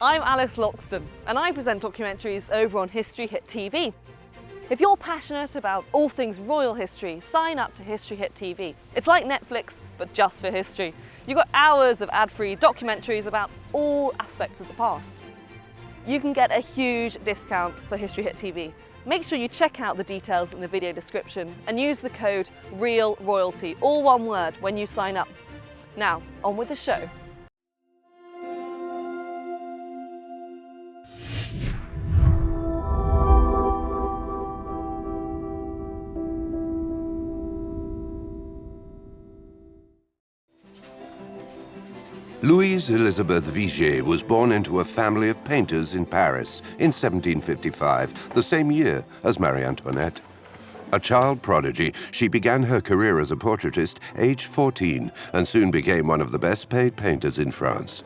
I'm Alice Loxton, and I present documentaries over on History Hit TV. If you're passionate about all things royal history, sign up to History Hit TV. It's like Netflix, but just for history. You've got hours of ad-free documentaries about all aspects of the past. You can get a huge discount for History Hit TV. Make sure you check out the details in the video description and use the code REALROYALTY, all one word, when you sign up. Now, on with the show. Louise Élisabeth Vigée was born into a family of painters in Paris in 1755, the same year as Marie Antoinette. A child prodigy, she began her career as a portraitist aged 14 and soon became one of the best-paid painters in France.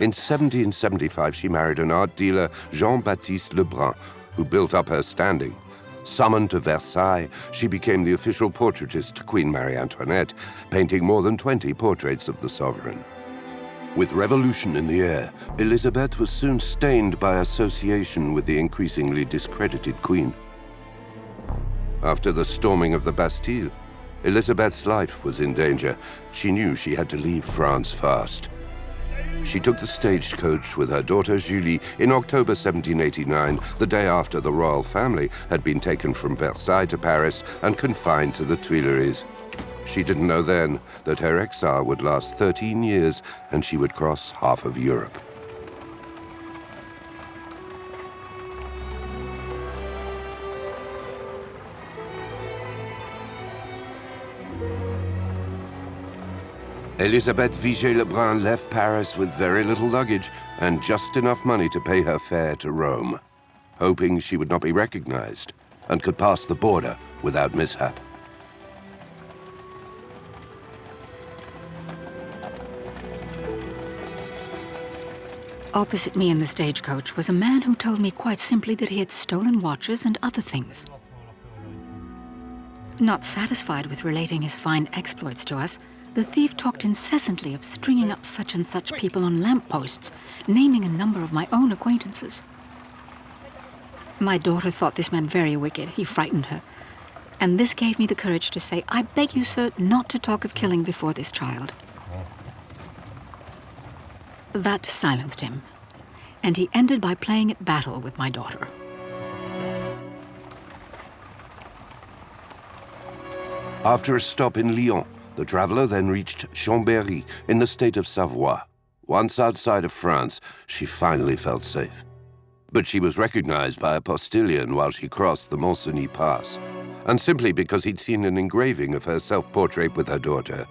In 1775, she married an art dealer, Jean-Baptiste Le Brun, who built up her standing. Summoned to Versailles, she became the official portraitist to Queen Marie Antoinette, painting more than 20 portraits of the sovereign. With revolution in the air, Elizabeth was soon stained by association with the increasingly discredited queen. After the storming of the Bastille, Elizabeth's life was in danger. She knew she had to leave France fast. She took the stagecoach with her daughter Julie in October 1789, the day after the royal family had been taken from Versailles to Paris and confined to the Tuileries. She didn't know then that her exile would last 13 years and she would cross half of Europe. Élisabeth Vigée Le Brun left Paris with very little luggage and just enough money to pay her fare to Rome, hoping she would not be recognized and could pass the border without mishap. Opposite me in the stagecoach was a man who told me quite simply that he had stolen watches and other things. Not satisfied with relating his fine exploits to us, the thief talked incessantly of stringing up such and such people on lampposts, naming a number of my own acquaintances. My daughter thought this man very wicked. He frightened her. And this gave me the courage to say, "I beg you, sir, not to talk of killing before this child." That silenced him, and he ended by playing at battle with my daughter. After a stop in Lyon, the traveler then reached Chambéry in the state of Savoie. Once outside of France, she finally felt safe. But she was recognized by a postilion while she crossed the Mont-Cenis Pass, and simply because he'd seen an engraving of her self-portrait with her daughter.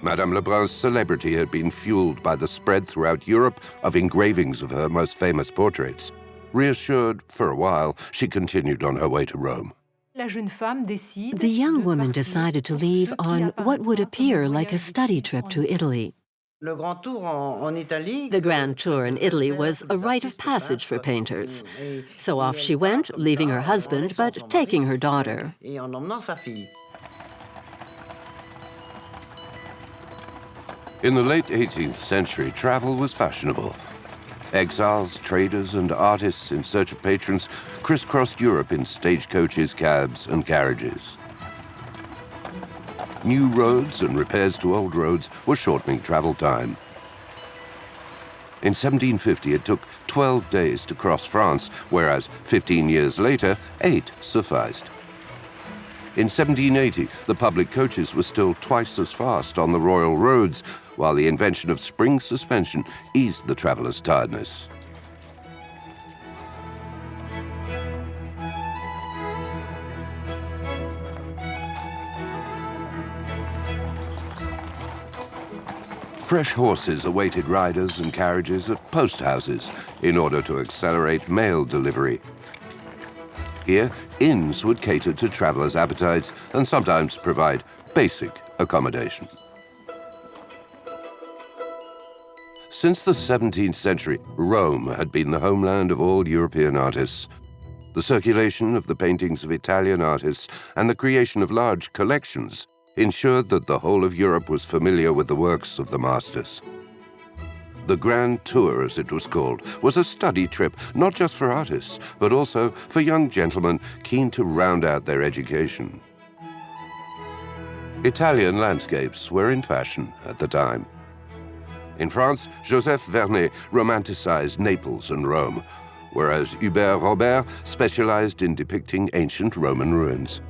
Madame Lebrun's celebrity had been fueled by the spread throughout Europe of engravings of her most famous portraits. Reassured for a while, she continued on her way to Rome. The young woman decided to leave on what would appear like a study trip to Italy. The Grand Tour in Italy was a rite of passage for painters. So off she went, leaving her husband, but taking her daughter. In the late 18th century, travel was fashionable. Exiles, traders, and artists in search of patrons crisscrossed Europe in stagecoaches, cabs, and carriages. New roads and repairs to old roads were shortening travel time. In 1750, it took 12 days to cross France, whereas 15 years later, 8 sufficed. In 1780, the public coaches were still twice as fast on the royal roads, while the invention of spring suspension eased the traveler's tiredness. Fresh horses awaited riders and carriages at post houses in order to accelerate mail delivery. Here, inns would cater to travelers' appetites and sometimes provide basic accommodation. Since the 17th century, Rome had been the homeland of all European artists. The circulation of the paintings of Italian artists and the creation of large collections ensured that the whole of Europe was familiar with the works of the masters. The Grand Tour, as it was called, was a study trip, not just for artists, but also for young gentlemen keen to round out their education. Italian landscapes were in fashion at the time. In France, Joseph Vernet romanticized Naples and Rome, whereas Hubert Robert specialized in depicting ancient Roman ruins.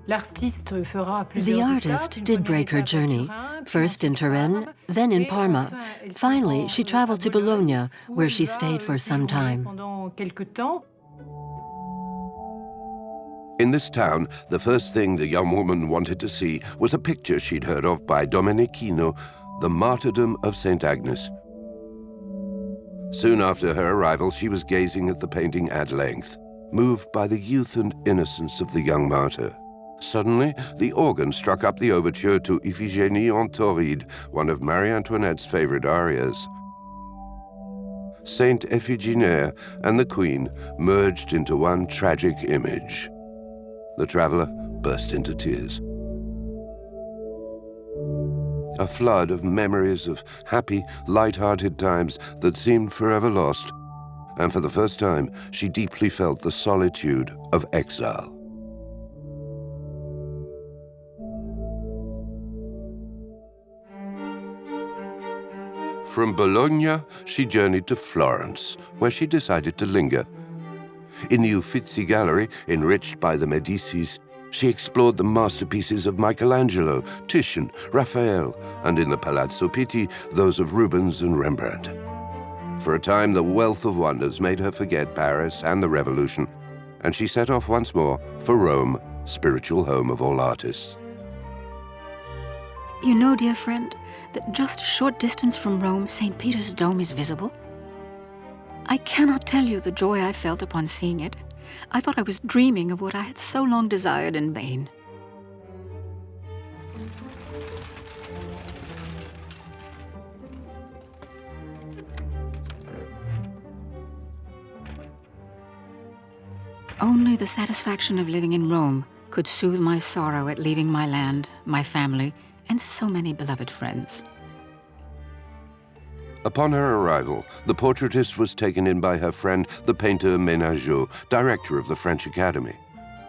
The artist did break her journey, first in Turin, then in Parma. Finally, she traveled to Bologna, where she stayed for some time. In this town, the first thing the young woman wanted to see was a picture she'd heard of by Domenichino, The Martyrdom of St. Agnes. Soon after her arrival, she was gazing at the painting at length, moved by the youth and innocence of the young martyr. Suddenly, the organ struck up the overture to Iphigénie en Tauride, one of Marie Antoinette's favorite arias. Saint Iphigénie and the Queen merged into one tragic image. The traveler burst into tears. A flood of memories of happy, light-hearted times that seemed forever lost, and for the first time, she deeply felt the solitude of exile. From Bologna, she journeyed to Florence, where she decided to linger. In the Uffizi Gallery, enriched by the Medicis, she explored the masterpieces of Michelangelo, Titian, Raphael, and in the Palazzo Pitti, those of Rubens and Rembrandt. For a time, the wealth of wonders made her forget Paris and the Revolution, and she set off once more for Rome, spiritual home of all artists. You know, dear friend, that just a short distance from Rome, St. Peter's Dome is visible? I cannot tell you the joy I felt upon seeing it. I thought I was dreaming of what I had so long desired in vain. Only the satisfaction of living in Rome could soothe my sorrow at leaving my land, my family, and so many beloved friends. Upon her arrival, the portraitist was taken in by her friend, the painter Ménageot, director of the French Academy.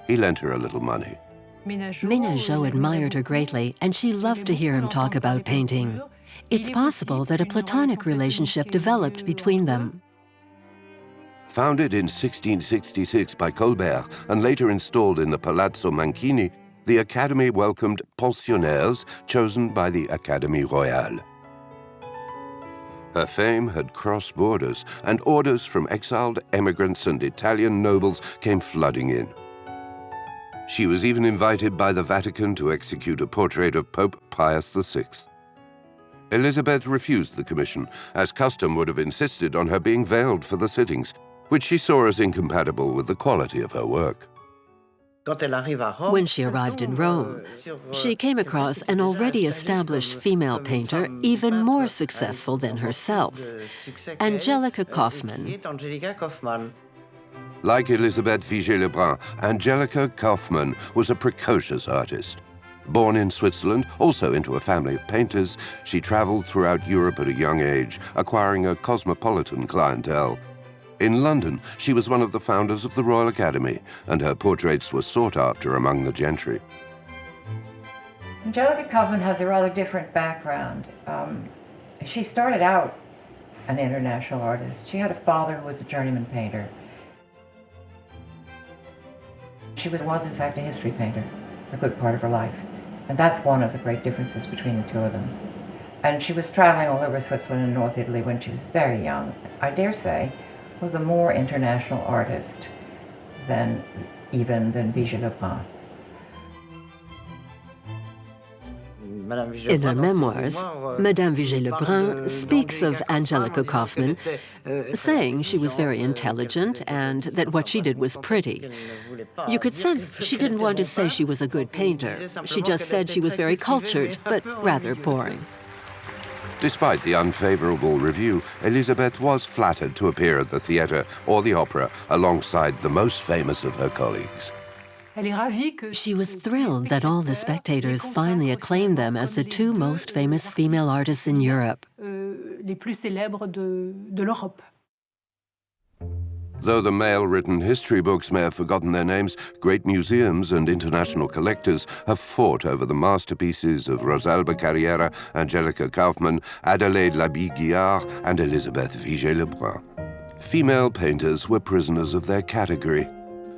He lent her a little money. Ménageot admired her greatly, and she loved to hear him talk about painting. It's possible that a platonic relationship developed between them. Founded in 1666 by Colbert and later installed in the Palazzo Mancini, the Academy welcomed pensionnaires chosen by the Académie Royale. Her fame had crossed borders, and orders from exiled emigrants and Italian nobles came flooding in. She was even invited by the Vatican to execute a portrait of Pope Pius VI. Elizabeth refused the commission, as custom would have insisted on her being veiled for the sittings, which she saw as incompatible with the quality of her work. When she arrived in Rome, she came across an already established female painter even more successful than herself, Angelica Kauffmann. Like Élisabeth Vigée Le Brun, Angelica Kauffmann was a precocious artist. Born in Switzerland, also into a family of painters, she traveled throughout Europe at a young age, acquiring a cosmopolitan clientele. In London, she was one of the founders of the Royal Academy, and her portraits were sought after among the gentry. Angelica Kauffmann has a rather different background. She started out an international artist. She had a father who was a journeyman painter. She was in fact a history painter, a good part of her life. And that's one of the great differences between the two of them. And she was traveling all over Switzerland and North Italy when she was very young. I dare say, was a more international artist than Vigée Le Brun. In her memoirs, Madame Vigée Le Brun speaks of Angelica Kauffmann, saying she was very intelligent and that what she did was pretty. You could sense she didn't want to say she was a good painter. She just said she was very cultured, but rather boring. Despite the unfavorable review, Elizabeth was flattered to appear at the theater or the opera alongside the most famous of her colleagues. She was thrilled that all the spectators finally acclaimed them as the two most famous female artists in Europe. Though the male-written history books may have forgotten their names, great museums and international collectors have fought over the masterpieces of Rosalba Carriera, Angelica Kauffmann, Adelaide Labille-Guiard, and Élisabeth Vigée Le Brun. Female painters were prisoners of their category,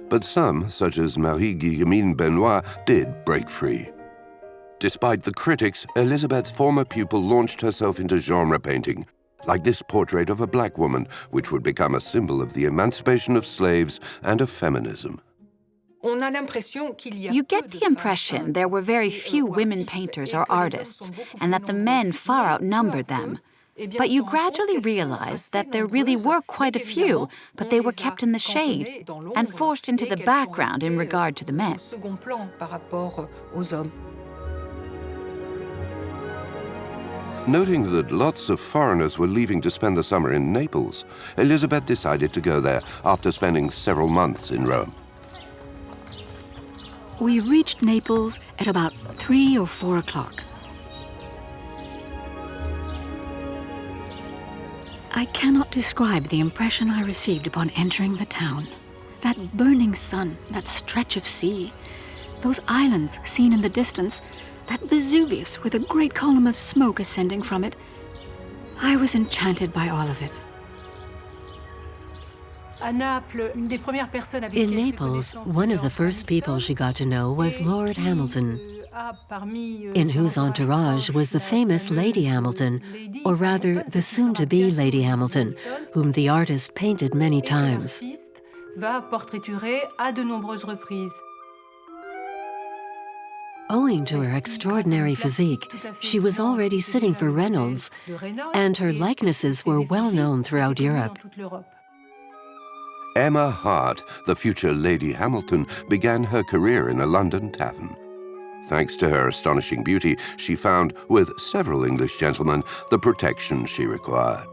but some, such as Marie Benoit, did break free. Despite the critics, Elisabeth's former pupil launched herself into genre painting, like this portrait of a black woman, which would become a symbol of the emancipation of slaves and of feminism. You get the impression there were very few women painters or artists, and that the men far outnumbered them. But you gradually realize that there really were quite a few, but they were kept in the shade and forced into the background in regard to the men. Noting that lots of foreigners were leaving to spend the summer in Naples, Elisabeth decided to go there after spending several months in Rome. We reached Naples at about 3 or 4 o'clock. I cannot describe the impression I received upon entering the town. That burning sun, that stretch of sea, those islands seen in the distance, that Vesuvius with a great column of smoke ascending from it. I was enchanted by all of it. In Naples, one of the first people she got to know was Lord Hamilton, in whose entourage was the famous Lady Hamilton, or rather the soon-to-be Lady Hamilton, whom the artist painted many times. Owing to her extraordinary physique, she was already sitting for Reynolds, and her likenesses were well known throughout Europe. Emma Hart, the future Lady Hamilton, began her career in a London tavern. Thanks to her astonishing beauty, she found, with several English gentlemen, the protection she required.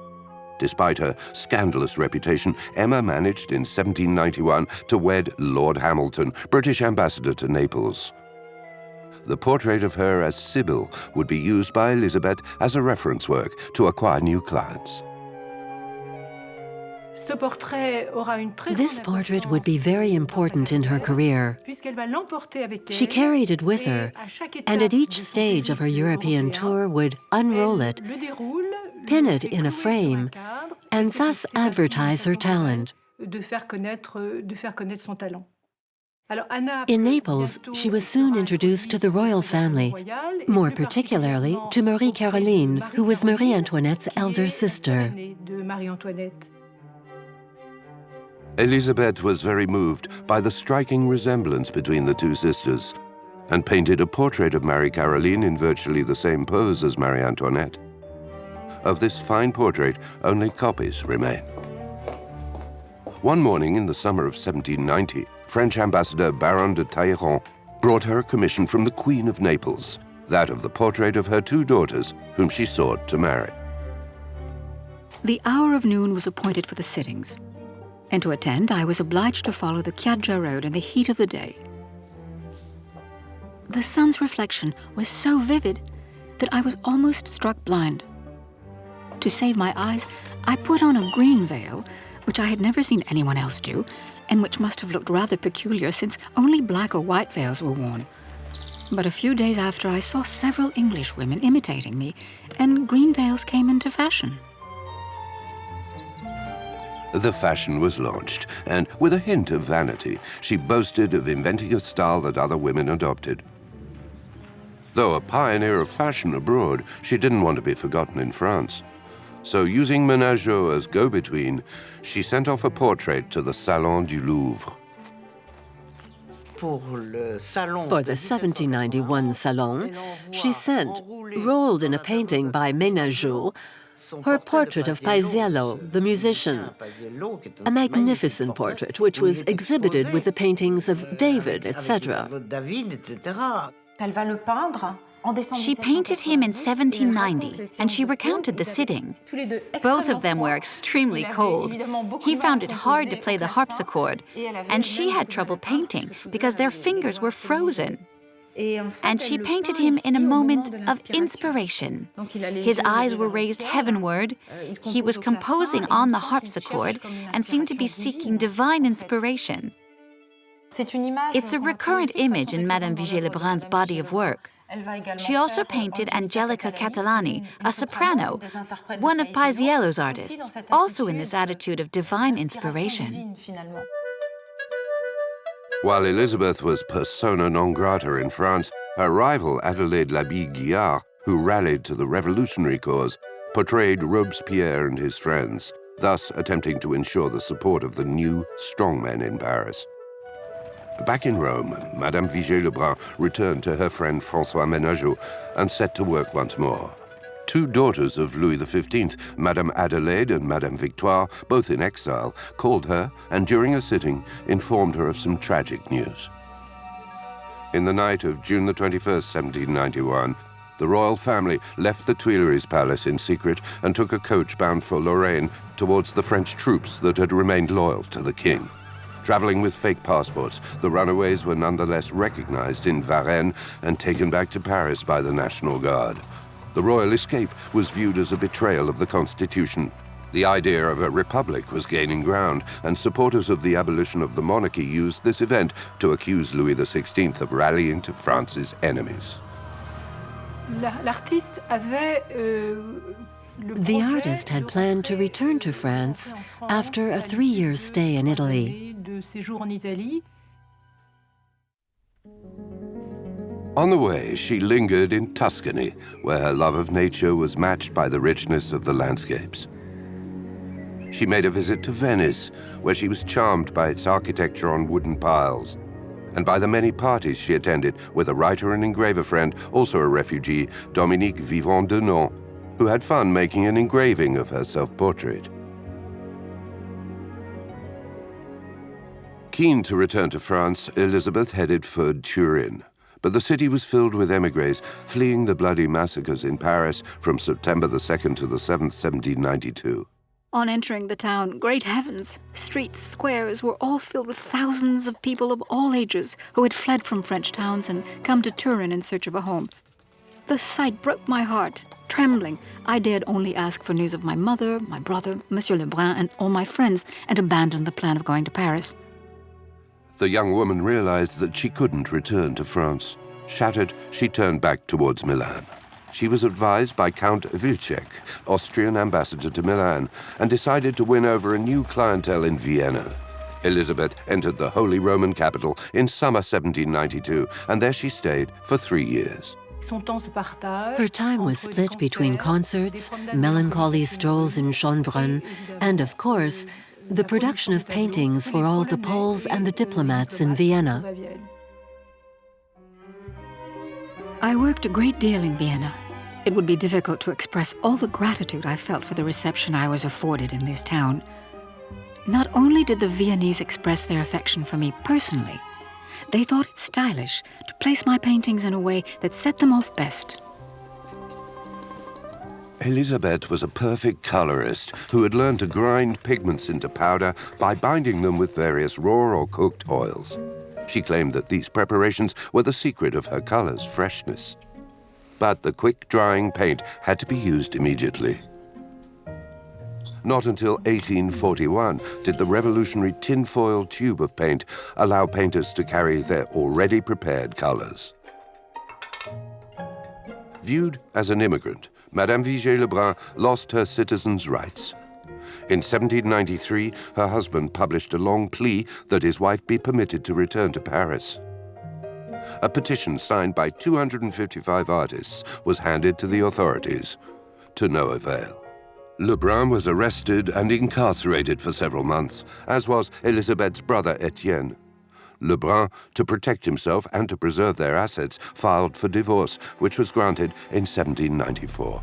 Despite her scandalous reputation, Emma managed in 1791 to wed Lord Hamilton, British ambassador to Naples. The portrait of her as Sybil would be used by Elisabeth as a reference work to acquire new clients. This portrait would be very important in her career. She carried it with her, and at each stage of her European tour would unroll it, pin it in a frame, and thus advertise her talent. In Naples, she was soon introduced to the royal family, more particularly to Marie Caroline, who was Marie Antoinette's elder sister. Elisabeth was very moved by the striking resemblance between the two sisters and painted a portrait of Marie Caroline in virtually the same pose as Marie Antoinette. Of this fine portrait, only copies remain. One morning in the summer of 1790, French ambassador Baron de Talleyrand brought her a commission from the Queen of Naples, that of the portrait of her two daughters, whom she sought to marry. The hour of noon was appointed for the sittings, and to attend I was obliged to follow the Chioggia road in the heat of the day. The sun's reflection was so vivid that I was almost struck blind. To save my eyes, I put on a green veil, which I had never seen anyone else do, and which must have looked rather peculiar since only black or white veils were worn. But a few days after, I saw several English women imitating me, and green veils came into fashion. The fashion was launched, and with a hint of vanity, she boasted of inventing a style that other women adopted. Though a pioneer of fashion abroad, she didn't want to be forgotten in France. So using Menageot as go-between, she sent off a portrait to the Salon du Louvre. For the 1791 Salon, she sent, rolled in a painting by Menageot, her portrait of Paisiello, the musician, a magnificent portrait which was exhibited with the paintings of David, etc. She painted him in 1790, and she recounted the sitting. Both of them were extremely cold. He found it hard to play the harpsichord, and she had trouble painting because their fingers were frozen. And she painted him in a moment of inspiration. His eyes were raised heavenward. He was composing on the harpsichord and seemed to be seeking divine inspiration. It's a recurrent image in Madame Vigée Le Brun's body of work. She also painted Angelica Catalani, a soprano, one of Paisiello's artists, also in this attitude of divine inspiration. While Elizabeth was persona non grata in France, her rival Adelaide Labille-Guiard, who rallied to the revolutionary cause, portrayed Robespierre and his friends, thus attempting to ensure the support of the new strongmen in Paris. Back in Rome, Madame Vigée Le Brun returned to her friend François Menageot and set to work once more. Two daughters of Louis XV, Madame Adelaide and Madame Victoire, both in exile, called her and during a sitting informed her of some tragic news. In the night of June the 21st, 1791, the royal family left the Tuileries Palace in secret and took a coach bound for Lorraine towards the French troops that had remained loyal to the king. Traveling with fake passports, the runaways were nonetheless recognized in Varennes and taken back to Paris by the National Guard. The royal escape was viewed as a betrayal of the Constitution. The idea of a republic was gaining ground, and supporters of the abolition of the monarchy used this event to accuse Louis XVI of rallying to France's enemies. The artist had planned to return to France after a 3-year stay in Italy. On the way, she lingered in Tuscany, where her love of nature was matched by the richness of the landscapes. She made a visit to Venice, where she was charmed by its architecture on wooden piles, and by the many parties she attended with a writer and engraver friend, also a refugee, Dominique Vivant-Denon, who had fun making an engraving of her self-portrait. Keen to return to France, Elizabeth headed for Turin. But the city was filled with émigrés fleeing the bloody massacres in Paris from September the 2nd to the 7th, 1792. On entering the town, great heavens, streets, squares were all filled with thousands of people of all ages who had fled from French towns and come to Turin in search of a home. The sight broke my heart. Trembling, I dared only ask for news of my mother, my brother, Monsieur Le Brun, and all my friends, and abandoned the plan of going to Paris. The young woman realized that she couldn't return to France. Shattered, she turned back towards Milan. She was advised by Count Wilczek, Austrian ambassador to Milan, and decided to win over a new clientele in Vienna. Elizabeth entered the Holy Roman capital in summer 1792, and there she stayed for 3 years. Her time was split between concerts, melancholy strolls in Schönbrunn, and, of course, the production of paintings for all the Poles and the diplomats in Vienna. I worked a great deal in Vienna. It would be difficult to express all the gratitude I felt for the reception I was afforded in this town. Not only did the Viennese express their affection for me personally, they thought it stylish to place my paintings in a way that set them off best. Elizabeth was a perfect colorist who had learned to grind pigments into powder by binding them with various raw or cooked oils. She claimed that these preparations were the secret of her color's freshness. But the quick-drying paint had to be used immediately. Not until 1841 did the revolutionary tinfoil tube of paint allow painters to carry their already prepared colors. Viewed as an immigrant, Madame Vigée Le Brun lost her citizens' rights. In 1793, her husband published a long plea that his wife be permitted to return to Paris. A petition signed by 255 artists was handed to the authorities, to no avail. Le Brun was arrested and incarcerated for several months, as was Elizabeth's brother Etienne. Le Brun, to protect himself and to preserve their assets, filed for divorce, which was granted in 1794.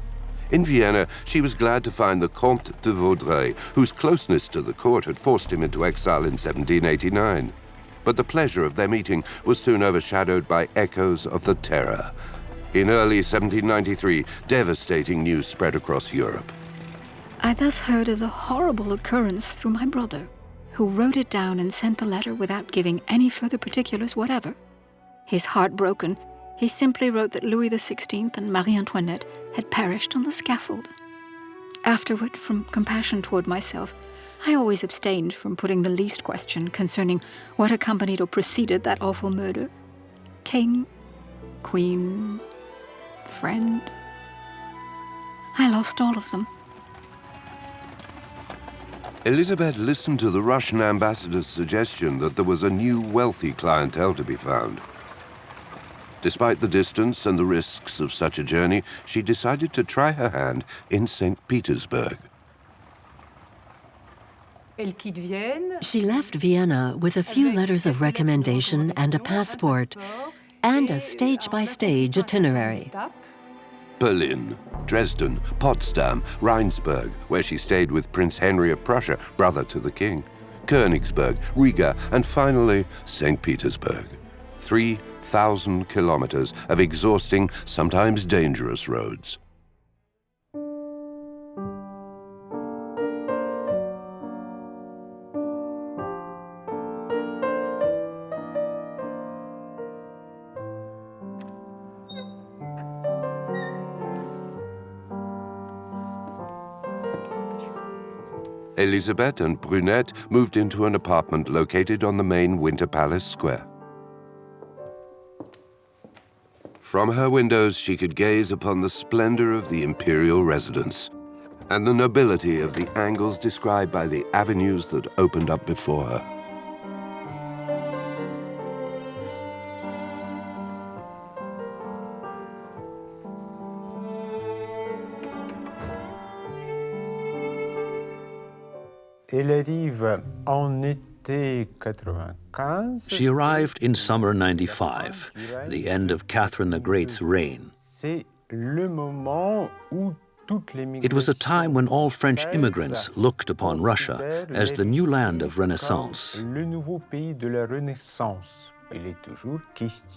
In Vienna, she was glad to find the Comte de Vaudreuil, whose closeness to the court had forced him into exile in 1789. But the pleasure of their meeting was soon overshadowed by echoes of the terror. In early 1793, devastating news spread across Europe. I thus heard of the horrible occurrence through my brother, who wrote it down and sent the letter without giving any further particulars whatever. His heart broken, he simply wrote that Louis XVI and Marie Antoinette had perished on the scaffold. Afterward, from compassion toward myself, I always abstained from putting the least question concerning what accompanied or preceded that awful murder. King, queen, friend. I lost all of them. Elizabeth listened to the Russian ambassador's suggestion that there was a new wealthy clientele to be found. Despite the distance and the risks of such a journey, she decided to try her hand in St. Petersburg. She left Vienna with a few letters of recommendation and a passport, and a stage-by-stage itinerary. Berlin, Dresden, Potsdam, Rheinsberg, where she stayed with Prince Henry of Prussia, brother to the king, Königsberg, Riga, and finally St. Petersburg. 3,000 kilometers of exhausting, sometimes dangerous roads. Elisabeth and Brunette moved into an apartment located on the main Winter Palace Square. From her windows, she could gaze upon the splendor of the imperial residence and the nobility of the angles described by the avenues that opened up before her. She arrived in summer 95, the end of Catherine the Great's reign. It was a time when all French immigrants looked upon Russia as the new land of Renaissance.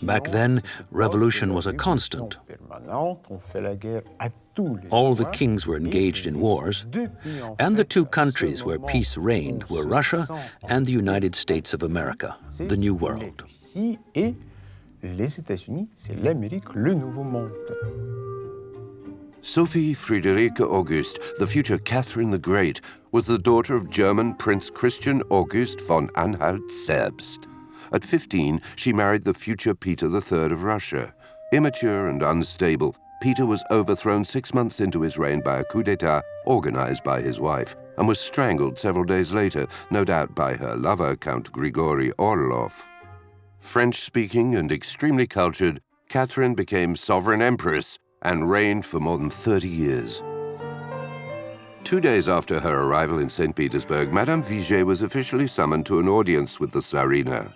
Back then, revolution was a constant. All the kings were engaged in wars, and the two countries where peace reigned were Russia and the United States of America, the New World. Sophie Friederike August, the future Catherine the Great, was the daughter of German Prince Christian August von Anhalt-Zerbst. At 15, she married the future Peter III of Russia. Immature and unstable, Peter was overthrown 6 months into his reign by a coup d'etat organized by his wife and was strangled several days later, no doubt by her lover, Count Grigory Orlov. French-speaking and extremely cultured, Catherine became sovereign empress and reigned for more than 30 years. 2 days after her arrival in St. Petersburg, Madame Vigée was officially summoned to an audience with the Tsarina.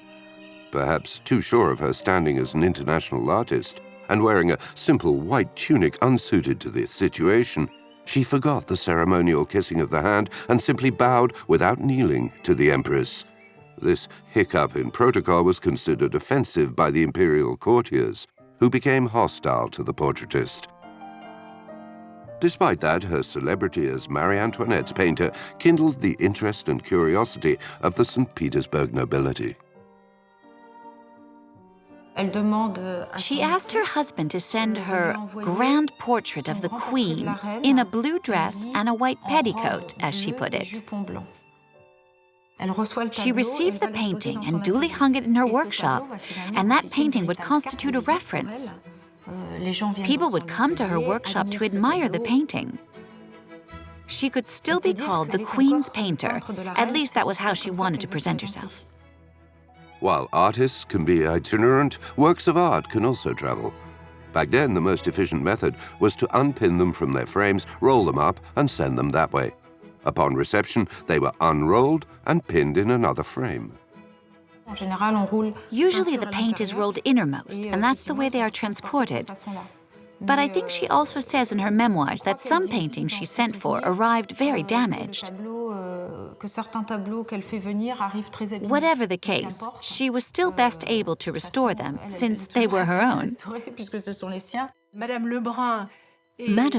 Perhaps too sure of her standing as an international artist, and wearing a simple white tunic unsuited to the situation, she forgot the ceremonial kissing of the hand and simply bowed without kneeling to the Empress. This hiccup in protocol was considered offensive by the imperial courtiers, who became hostile to the portraitist. Despite that, her celebrity as Marie Antoinette's painter kindled the interest and curiosity of the St. Petersburg nobility. She asked her husband to send her grand portrait of the Queen in a blue dress and a white petticoat, as she put it. She received the painting and duly hung it in her workshop, and that painting would constitute a reference. People would come to her workshop to admire the painting. She could still be called the Queen's painter. At least that was how she wanted to present herself. While artists can be itinerant, works of art can also travel. Back then, the most efficient method was to unpin them from their frames, roll them up, and send them that way. Upon reception, they were unrolled and pinned in another frame. Usually the paint is rolled innermost, and that's the way they are transported. But I think she also says in her memoirs that some paintings she sent for arrived very damaged. Whatever the case, she was still best able to restore them, since they were her own. Madame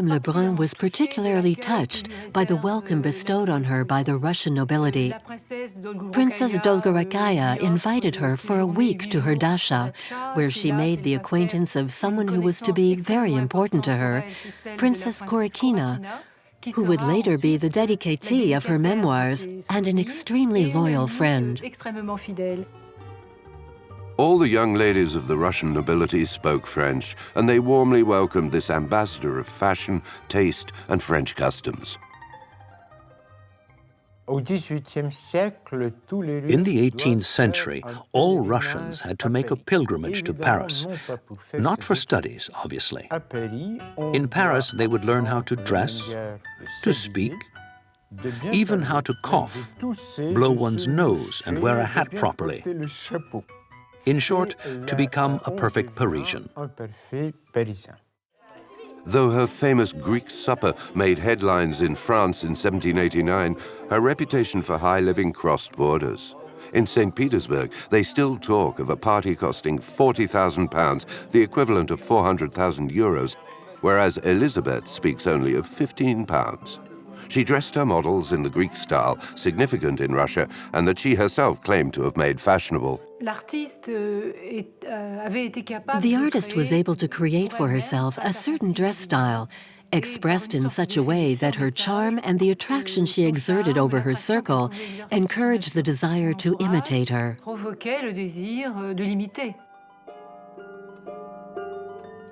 Le Brun was particularly touched by the welcome bestowed on her by the Russian nobility. Princess Dolgorakaya invited her for a week to her dacha, where she made the acquaintance of someone who was to be very important to her, Princess Korikina, who would later be the dedicatee of her memoirs and an extremely loyal friend. All the young ladies of the Russian nobility spoke French, and they warmly welcomed this ambassador of fashion, taste, and French customs. In the 18th century, all Russians had to make a pilgrimage to Paris, not for studies, obviously. In Paris, they would learn how to dress, to speak, even how to cough, blow one's nose, and wear a hat properly. In short, to become a perfect Parisian. Though her famous Greek supper made headlines in France in 1789, her reputation for high living crossed borders. In St. Petersburg, they still talk of a party costing £40,000, the equivalent of 400,000 euros, whereas Elizabeth speaks only of £15. She dressed her models in the Greek style, significant in Russia, and that she herself claimed to have made fashionable. The artist was able to create for herself a certain dress style, expressed in such a way that her charm and the attraction she exerted over her circle encouraged the desire to imitate her.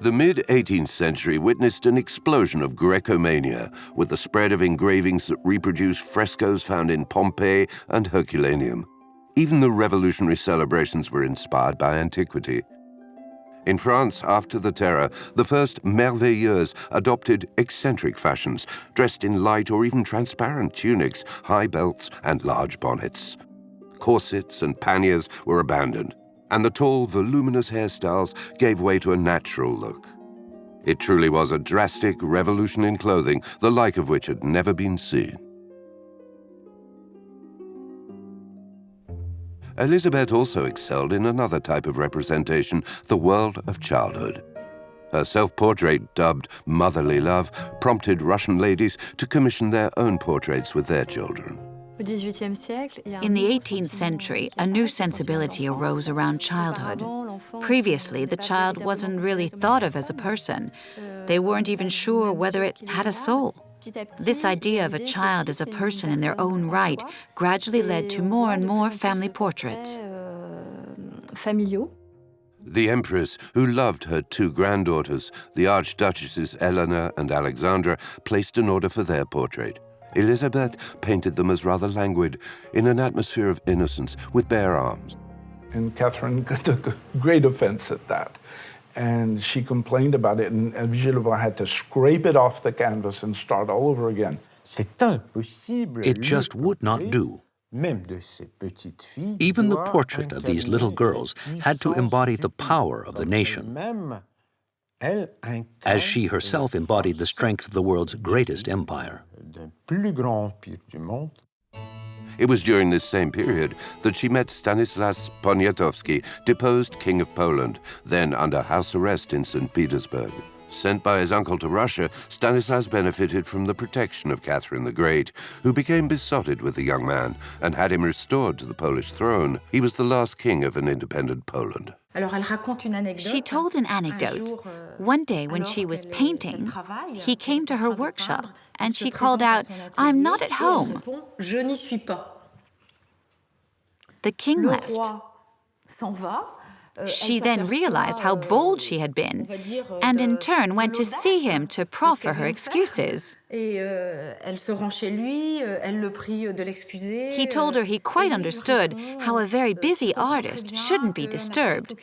The mid-18th century witnessed an explosion of Grecomania, with the spread of engravings that reproduce frescoes found in Pompeii and Herculaneum. Even the revolutionary celebrations were inspired by antiquity. In France, after the Terror, the first merveilleuses adopted eccentric fashions, dressed in light or even transparent tunics, high belts, and large bonnets. Corsets and panniers were abandoned, and the tall, voluminous hairstyles gave way to a natural look. It truly was a drastic revolution in clothing, the like of which had never been seen. Elizabeth also excelled in another type of representation, the world of childhood. Her self-portrait, dubbed Motherly Love, prompted Russian ladies to commission their own portraits with their children. In the 18th century, a new sensibility arose around childhood. Previously, the child wasn't really thought of as a person. They weren't even sure whether it had a soul. This idea of a child as a person in their own right gradually led to more and more family portraits. The Empress, who loved her two granddaughters, the Archduchesses Eleanor and Alexandra, placed an order for their portrait. Elizabeth painted them as rather languid, in an atmosphere of innocence, with bare arms. And Catherine took great offense at that. And she complained about it, and Vigée Le Brun had to scrape it off the canvas and start all over again. It just would not do. Even the portrait of these little girls had to embody the power of the nation, as she herself embodied the strength of the world's greatest empire. It was during this same period that she met Stanislas Poniatowski, deposed King of Poland, then under house arrest in St. Petersburg. Sent by his uncle to Russia, Stanislas benefited from the protection of Catherine the Great, who became besotted with the young man and had him restored to the Polish throne. He was the last king of an independent Poland. She told an anecdote. One day when she was painting, he came to her workshop and she called out, "I'm not at home." The king left. She then realized how bold she had been, and in turn went to see him to proffer her excuses. He told her he quite understood how a very busy artist shouldn't be disturbed,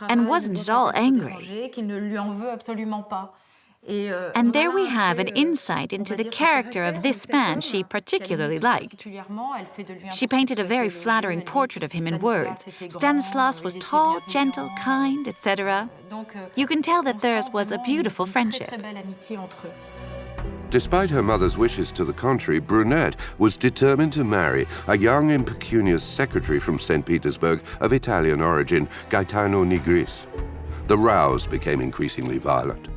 and wasn't at all angry. And there we have an insight into the character of this man she particularly liked. She painted a very flattering portrait of him in words. Stanislas was tall, gentle, kind, etc. You can tell that theirs was a beautiful friendship. Despite her mother's wishes to the contrary, Brunette was determined to marry a young impecunious secretary from St. Petersburg of Italian origin, Gaetano Nigris. The rows became increasingly violent.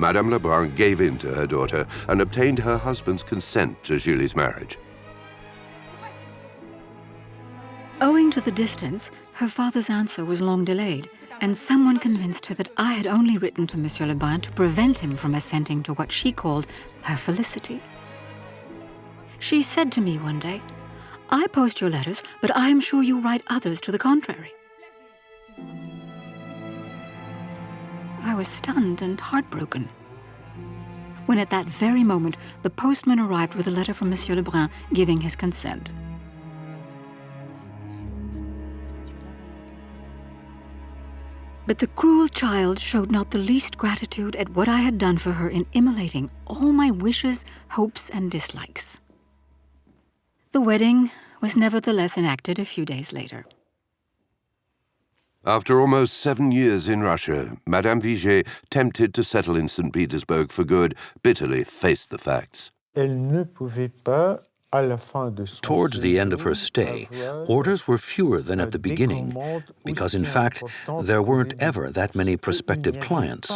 Madame Le Brun gave in to her daughter and obtained her husband's consent to Julie's marriage. Owing to the distance, her father's answer was long delayed, and someone convinced her that I had only written to Monsieur Le Brun to prevent him from assenting to what she called her felicity. She said to me one day, "I post your letters, but I am sure you write others to the contrary." I was stunned and heartbroken. When at that very moment, the postman arrived with a letter from Monsieur Le Brun giving his consent. But the cruel child showed not the least gratitude at what I had done for her in immolating all my wishes, hopes, and dislikes. The wedding was nevertheless enacted a few days later. After almost 7 years in Russia, Madame Vigée, tempted to settle in St. Petersburg for good, bitterly faced the facts. Towards the end of her stay, orders were fewer than at the beginning, because in fact, there weren't ever that many prospective clients.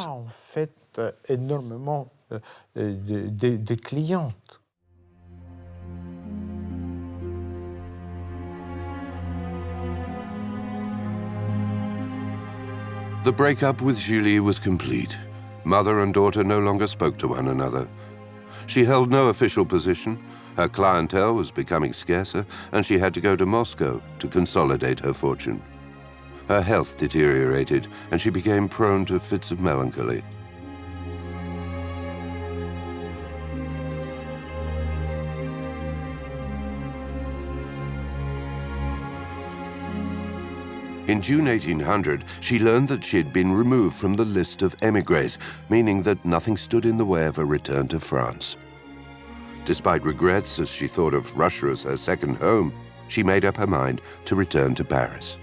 The breakup with Julie was complete. Mother and daughter no longer spoke to one another. She held no official position, her clientele was becoming scarcer, and she had to go to Moscow to consolidate her fortune. Her health deteriorated, and she became prone to fits of melancholy. In June 1800, she learned that she had been removed from the list of émigrés, meaning that nothing stood in the way of a return to France. Despite regrets, as she thought of Russia as her second home, she made up her mind to return to Paris.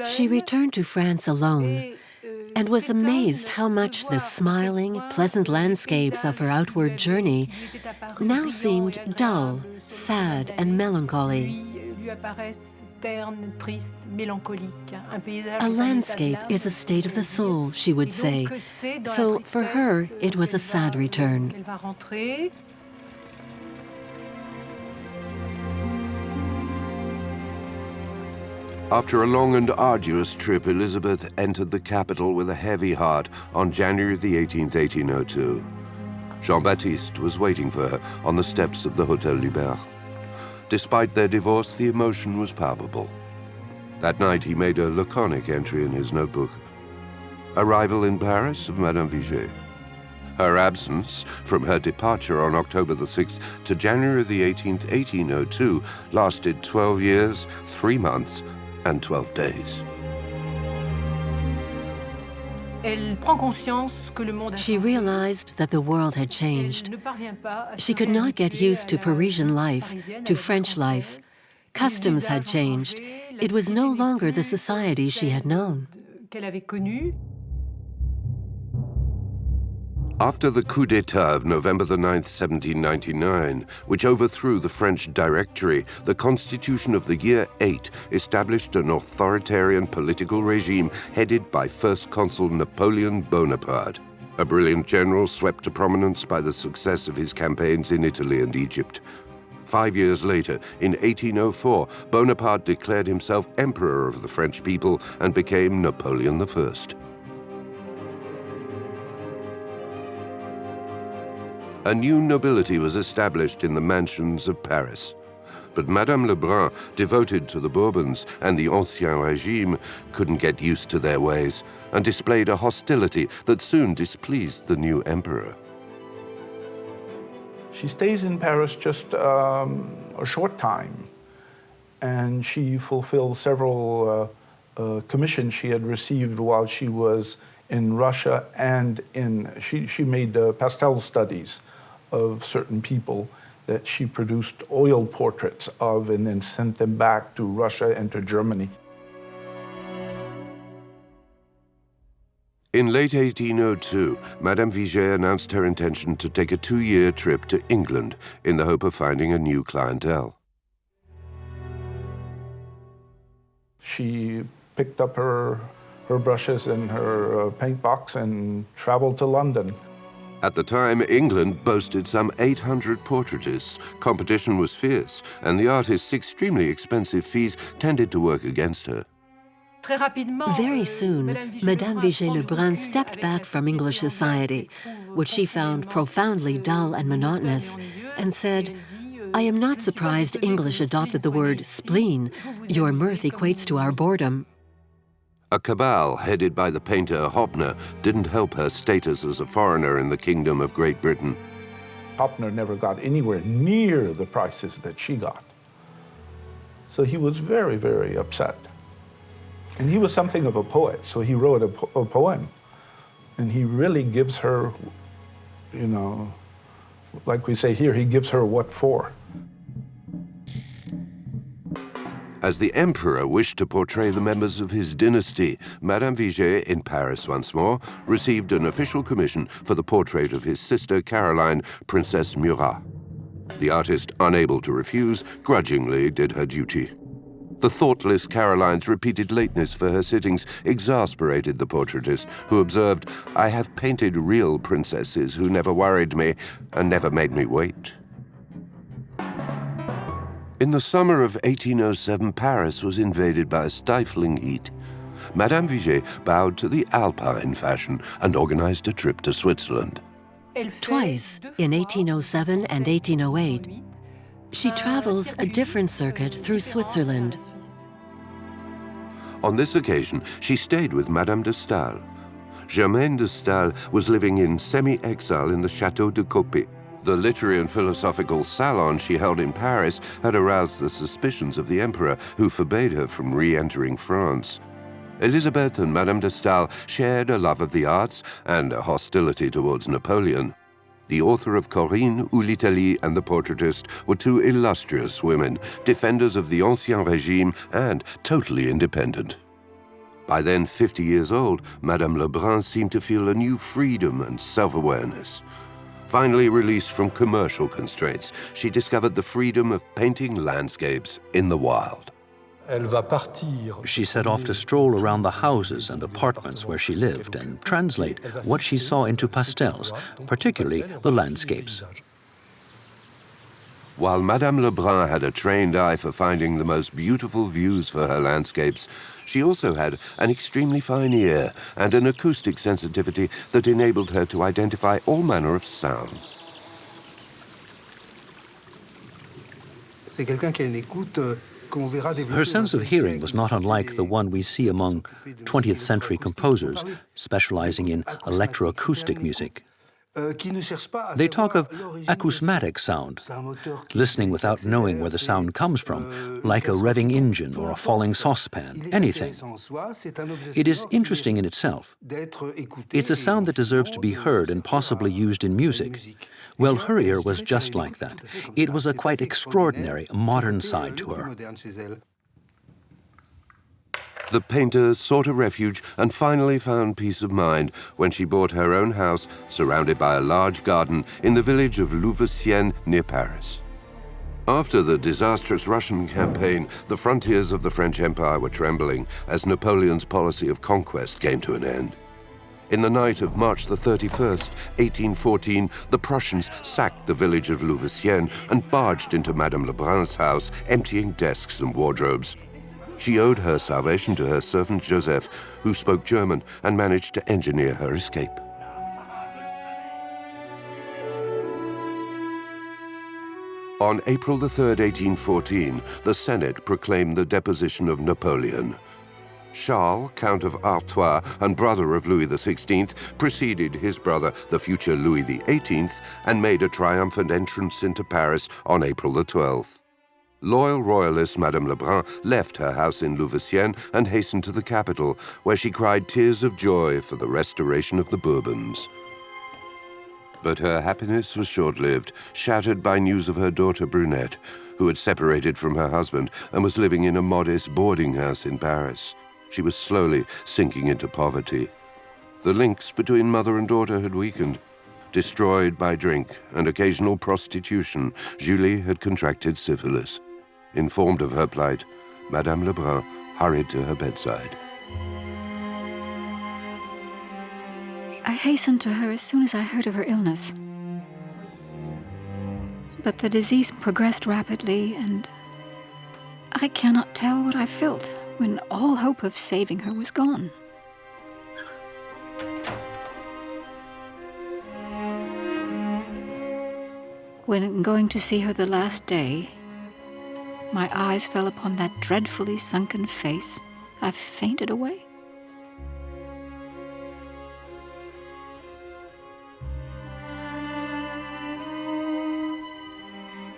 She returned to France alone and was amazed how much the smiling, pleasant landscapes of her outward journey now seemed dull, sad, and melancholy. A landscape is a state of the soul, she would say. So for her, it was a sad return. After a long and arduous trip, Elizabeth entered the capital with a heavy heart on January the 18th, 1802. Jean-Baptiste was waiting for her on the steps of the Hôtel Libert. Despite their divorce, the emotion was palpable. That night, he made a laconic entry in his notebook. Arrival in Paris of Madame Vigée. Her absence, from her departure on October the 6th to January the 18th, 1802, lasted 12 years, 3 months, and 12 days. She realized that the world had changed. She could not get used to Parisian life, to French life. Customs had changed. It was no longer the society she had known. After the coup d'etat of November the 9th, 1799, which overthrew the French Directory, the Constitution of the year 8 established an authoritarian political regime headed by First Consul Napoleon Bonaparte, a brilliant general swept to prominence by the success of his campaigns in Italy and Egypt. 5 years later, in 1804, Bonaparte declared himself Emperor of the French people and became Napoleon I. A new nobility was established in the mansions of Paris. But Madame Le Brun, devoted to the Bourbons and the Ancien Régime, couldn't get used to their ways and displayed a hostility that soon displeased the new emperor. She stays in Paris just a short time, and she fulfilled several commissions she had received while she was in Russia, and she made pastel studies of certain people that she produced oil portraits of and then sent them back to Russia and to Germany. In late 1802, Madame Vigée announced her intention to take a 2-year trip to England in the hope of finding a new clientele. She picked up her her brushes and her paint box and traveled to London. At the time, England boasted some 800 portraitists. Competition was fierce, and the artist's extremely expensive fees tended to work against her. Very soon, Madame Vigée Le Brun stepped back from English society, which she found profoundly dull and monotonous, and said, "I am not surprised English adopted the word spleen. Your mirth equates to our boredom." A cabal headed by the painter Hoppner didn't help her status as a foreigner in the Kingdom of Great Britain. Hoppner never got anywhere near the prices that she got. So he was very, very upset. And he was something of a poet, so he wrote a poem. And he really gives her, you know, like we say here, he gives her what for. As the emperor wished to portray the members of his dynasty, Madame Vigée, in Paris once more, received an official commission for the portrait of his sister Caroline, Princess Murat. The artist, unable to refuse, grudgingly did her duty. The thoughtless Caroline's repeated lateness for her sittings exasperated the portraitist, who observed, "I have painted real princesses who never worried me and never made me wait." In the summer of 1807, Paris was invaded by a stifling heat. Madame Vigée bowed to the Alpine fashion and organized a trip to Switzerland. Twice, in 1807 and 1808, she travels a different circuit through Switzerland. On this occasion, she stayed with Madame de Staël. Germaine de Staël was living in semi-exile in the Château de Copé. The literary and philosophical salon she held in Paris had aroused the suspicions of the emperor, who forbade her from re-entering France. Elisabeth and Madame de Staël shared a love of the arts and a hostility towards Napoleon. The author of Corinne ou l'Italie and the portraitist were two illustrious women, defenders of the Ancien Régime and totally independent. By then 50 years old, Madame Le Brun seemed to feel a new freedom and self-awareness. Finally released from commercial constraints, she discovered the freedom of painting landscapes in the wild. She set off to stroll around the houses and apartments where she lived and translate what she saw into pastels, particularly the landscapes. While Madame Le Brun had a trained eye for finding the most beautiful views for her landscapes, she also had an extremely fine ear and an acoustic sensitivity that enabled her to identify all manner of sounds. Her sense of hearing was not unlike the one we see among 20th century composers specializing in electroacoustic music. They talk of acousmatic sound, listening without knowing where the sound comes from, like a revving engine or a falling saucepan, anything. It is interesting in itself. It's a sound that deserves to be heard and possibly used in music. Well, her ear was just like that. It was a quite extraordinary modern side to her. The painter sought a refuge and finally found peace of mind when she bought her own house surrounded by a large garden in the village of Louveciennes near Paris. After the disastrous Russian campaign, the frontiers of the French Empire were trembling as Napoleon's policy of conquest came to an end. In the night of March the 31st, 1814, the Prussians sacked the village of Louveciennes and barged into Madame Le Brun's house, emptying desks and wardrobes. She owed her salvation to her servant Joseph, who spoke German and managed to engineer her escape. On April the 3rd, 1814, the Senate proclaimed the deposition of Napoleon. Charles, Count of Artois and brother of Louis XVI, preceded his brother, the future Louis XVIII, and made a triumphant entrance into Paris on April the 12th. Loyal royalist Madame Le Brun left her house in Louveciennes and hastened to the capital, where she cried tears of joy for the restoration of the Bourbons. But her happiness was short-lived, shattered by news of her daughter Brunette, who had separated from her husband and was living in a modest boarding house in Paris. She was slowly sinking into poverty. The links between mother and daughter had weakened. Destroyed by drink and occasional prostitution, Julie had contracted syphilis. Informed of her plight, Madame Le Brun hurried to her bedside. I hastened to her as soon as I heard of her illness. But the disease progressed rapidly, and I cannot tell what I felt when all hope of saving her was gone. When going to see her the last day, my eyes fell upon that dreadfully sunken face. I fainted away.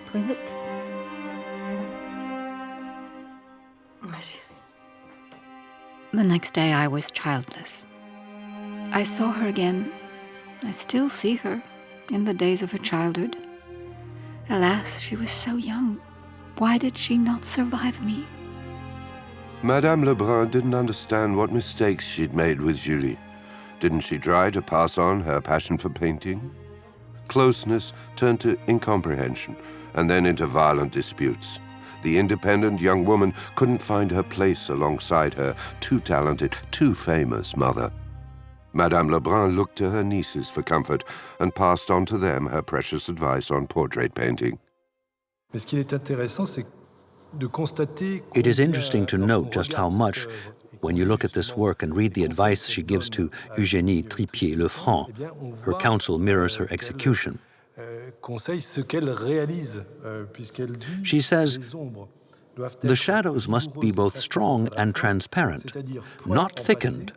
Toilette. The next day I was childless. I saw her again. I still see her in the days of her childhood. Alas, she was so young. Why did she not survive me? Madame Le Brun didn't understand what mistakes she'd made with Julie. Didn't she try to pass on her passion for painting? Closeness turned to incomprehension, and then into violent disputes. The independent young woman couldn't find her place alongside her too talented, too famous mother. Madame Le Brun looked to her nieces for comfort and passed on to them her precious advice on portrait painting. It is interesting to note just how much, when you look at this work and read the advice she gives to Eugénie Tripier-Le-Franc, her counsel mirrors her execution. She says, the shadows must be both strong and transparent, not thickened,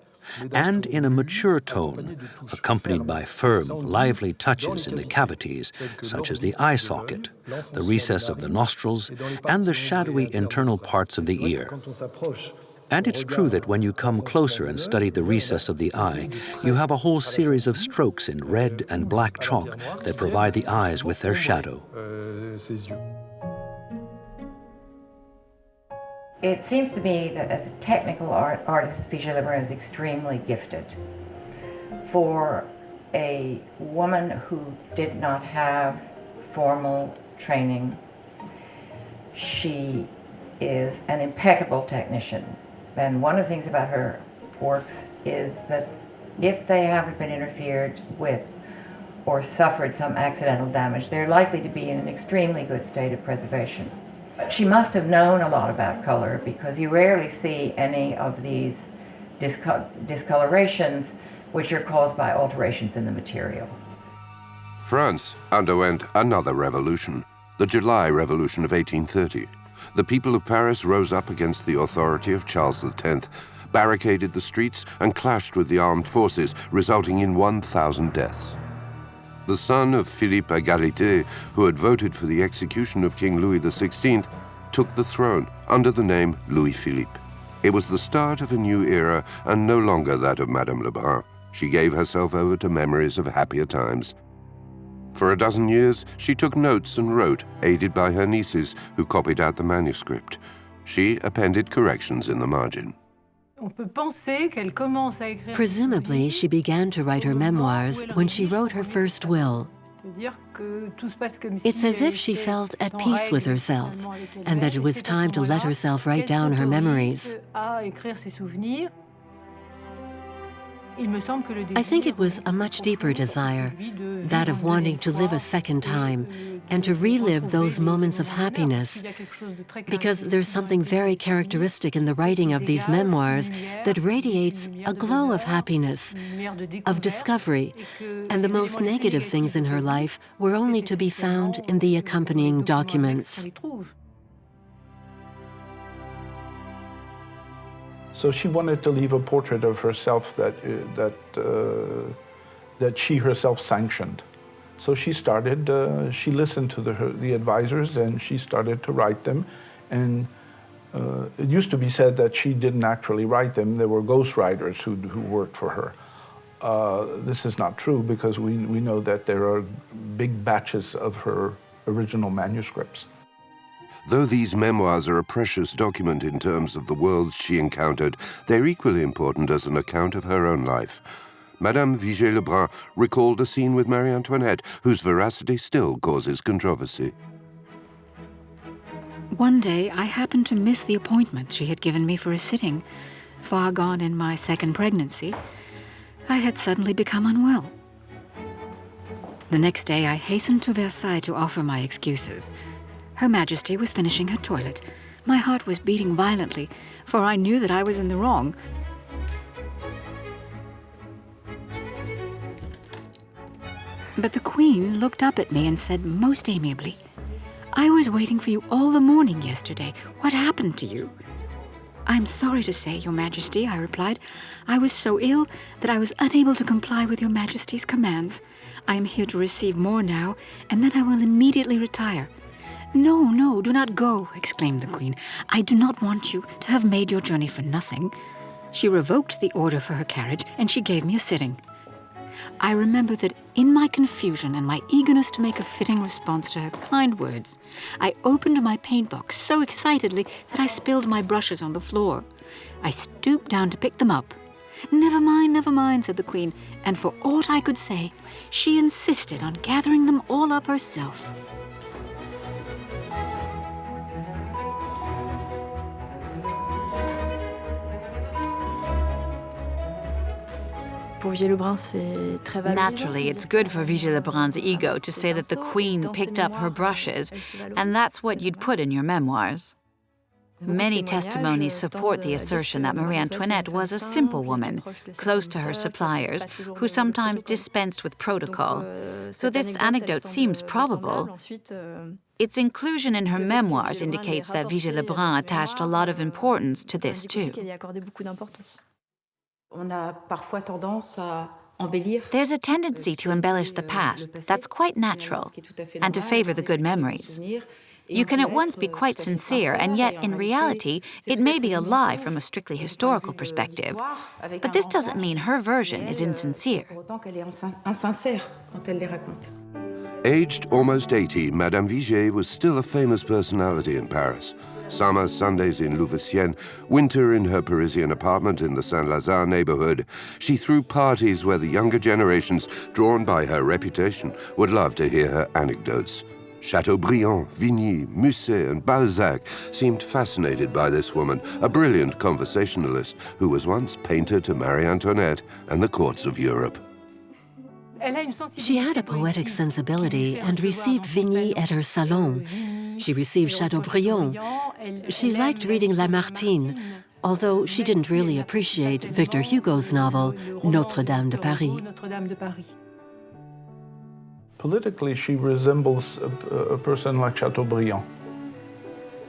and in a mature tone, accompanied by firm, lively touches in the cavities, such as the eye socket, the recess of the nostrils, and the shadowy internal parts of the ear. And it's true that when you come closer and study the recess of the eye, you have a whole series of strokes in red and black chalk that provide the eyes with their shadow. It seems to me that as a technical artist, Vigée Le Brun is extremely gifted. For a woman who did not have formal training, she is an impeccable technician. And one of the things about her works is that if they haven't been interfered with or suffered some accidental damage, they're likely to be in an extremely good state of preservation. She must have known a lot about color, because you rarely see any of these discolorations which are caused by alterations in the material. France underwent another revolution, the July Revolution of 1830. The people of Paris rose up against the authority of Charles X, barricaded the streets, and clashed with the armed forces, resulting in 1,000 deaths. The son of Philippe Égalité, who had voted for the execution of King Louis XVI, took the throne under the name Louis-Philippe. It was the start of a new era and no longer that of Madame Le Brun. She gave herself over to memories of happier times. For a dozen years, she took notes and wrote, aided by her nieces, who copied out the manuscript. She appended corrections in the margin. Presumably, she began to write her memoirs when she wrote her first will. It's as if she felt at peace with herself, and that it was time to let herself write down her memories. I think it was a much deeper desire, that of wanting to live a second time and to relive those moments of happiness, because there's something very characteristic in the writing of these memoirs that radiates a glow of happiness, of discovery, and the most negative things in her life were only to be found in the accompanying documents. So she wanted to leave a portrait of herself that she herself sanctioned. So she started, she listened to the advisors, and she started to write them. And it used to be said that she didn't actually write them. There were ghostwriters who worked for her. This is not true, because we know that there are big batches of her original manuscripts. Though these memoirs are a precious document in terms of the worlds she encountered, they're equally important as an account of her own life. Madame Vigée Le Brun recalled a scene with Marie Antoinette, whose veracity still causes controversy. One day, I happened to miss the appointment she had given me for a sitting, far gone in my second pregnancy. I had suddenly become unwell. The next day, I hastened to Versailles to offer my excuses. Her Majesty was finishing her toilet. My heart was beating violently, for I knew that I was in the wrong. But the Queen looked up at me and said most amiably, "I was waiting for you all the morning yesterday. What happened to you?" "I'm sorry to say, Your Majesty," I replied, "I was so ill that I was unable to comply with Your Majesty's commands. I am here to receive more now, and then I will immediately retire." "No, no, do not go," exclaimed the Queen. "I do not want you to have made your journey for nothing." She revoked the order for her carriage, and she gave me a sitting. I remember that in my confusion and my eagerness to make a fitting response to her kind words, I opened my paint box so excitedly that I spilled my brushes on the floor. I stooped down to pick them up. Never mind," said the Queen, and for aught I could say, she insisted on gathering them all up herself. Naturally, it's good for Vigée Le Brun's ego to say that the Queen picked up her brushes, and that's what you'd put in your memoirs. Many testimonies support the assertion that Marie Antoinette was a simple woman, close to her suppliers, who sometimes dispensed with protocol. So this anecdote seems probable. Its inclusion in her memoirs indicates that Vigée Le Brun attached a lot of importance to this too. There's a tendency to embellish the past that's quite natural, and to favor the good memories. You can at once be quite sincere, and yet, in reality, it may be a lie from a strictly historical perspective. But this doesn't mean her version is insincere. Aged almost 80, Madame Vigée was still a famous personality in Paris. Summer Sundays in Louveciennes, winter in her Parisian apartment in the Saint-Lazare neighborhood, she threw parties where the younger generations, drawn by her reputation, would love to hear her anecdotes. Chateaubriand, Vigny, Musset, and Balzac seemed fascinated by this woman, a brilliant conversationalist who was once painter to Marie Antoinette and the courts of Europe. She had a poetic sensibility and received Vigny at her salon. She received Chateaubriand. She liked reading Lamartine, although she didn't really appreciate Victor Hugo's novel, Notre-Dame de Paris. Politically, she resembles a person like Chateaubriand,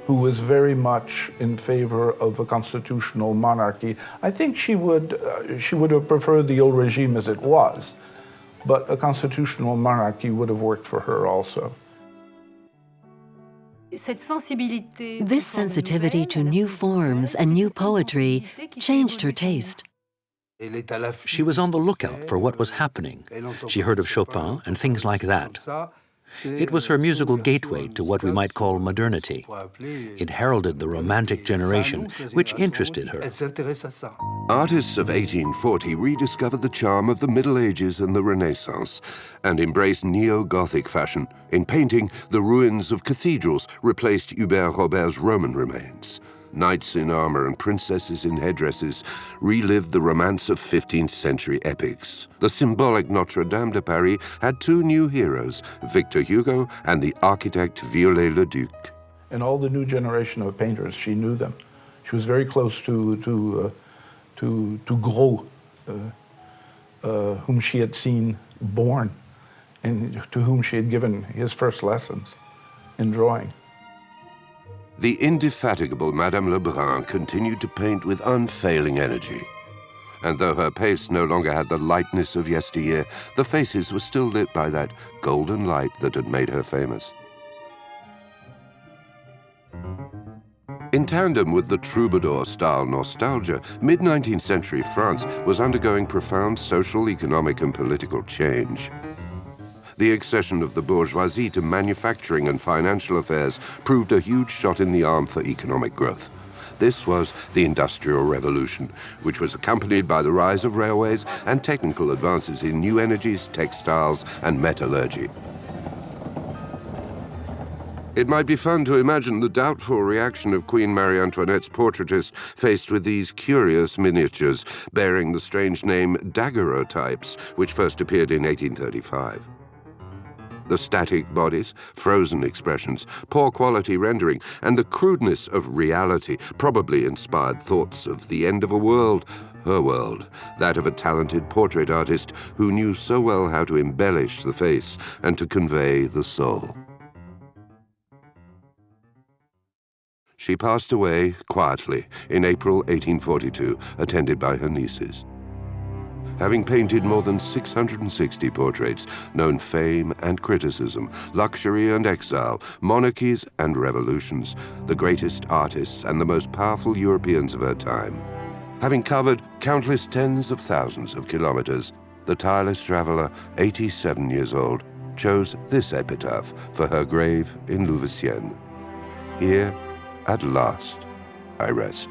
who was very much in favor of a constitutional monarchy. I think she would have preferred the old regime as it was, but a constitutional monarchy would have worked for her also. This sensitivity to new forms and new poetry changed her taste. She was on the lookout for what was happening. She heard of Chopin and things like that. It was her musical gateway to what we might call modernity. It heralded the Romantic generation, which interested her. Artists of 1840 rediscovered the charm of the Middle Ages and the Renaissance and embraced neo-Gothic fashion. In painting, the ruins of cathedrals replaced Hubert Robert's Roman remains. Knights in armor and princesses in headdresses relived the romance of 15th century epics. The symbolic Notre-Dame de Paris had two new heroes, Victor Hugo and the architect Viollet-le-Duc. And all the new generation of painters, she knew them. She was very close to Gros, whom she had seen born, and to whom she had given his first lessons in drawing. The indefatigable Madame Le Brun continued to paint with unfailing energy. And though her pace no longer had the lightness of yesteryear, the faces were still lit by that golden light that had made her famous. In tandem with the troubadour-style nostalgia, mid-19th century France was undergoing profound social, economic, and political change. The accession of the bourgeoisie to manufacturing and financial affairs proved a huge shot in the arm for economic growth. This was the Industrial Revolution, which was accompanied by the rise of railways and technical advances in new energies, textiles, and metallurgy. It might be fun to imagine the doubtful reaction of Queen Marie Antoinette's portraitist faced with these curious miniatures bearing the strange name daguerreotypes, which first appeared in 1835. The static bodies, frozen expressions, poor quality rendering, and the crudeness of reality probably inspired thoughts of the end of a world, her world, that of a talented portrait artist who knew so well how to embellish the face and to convey the soul. She passed away quietly in April 1842, attended by her nieces. Having painted more than 660 portraits, known fame and criticism, luxury and exile, monarchies and revolutions, the greatest artists and the most powerful Europeans of her time. Having covered countless tens of thousands of kilometers, the tireless traveler, 87 years old, chose this epitaph for her grave in Louveciennes. Here, at last, I rest.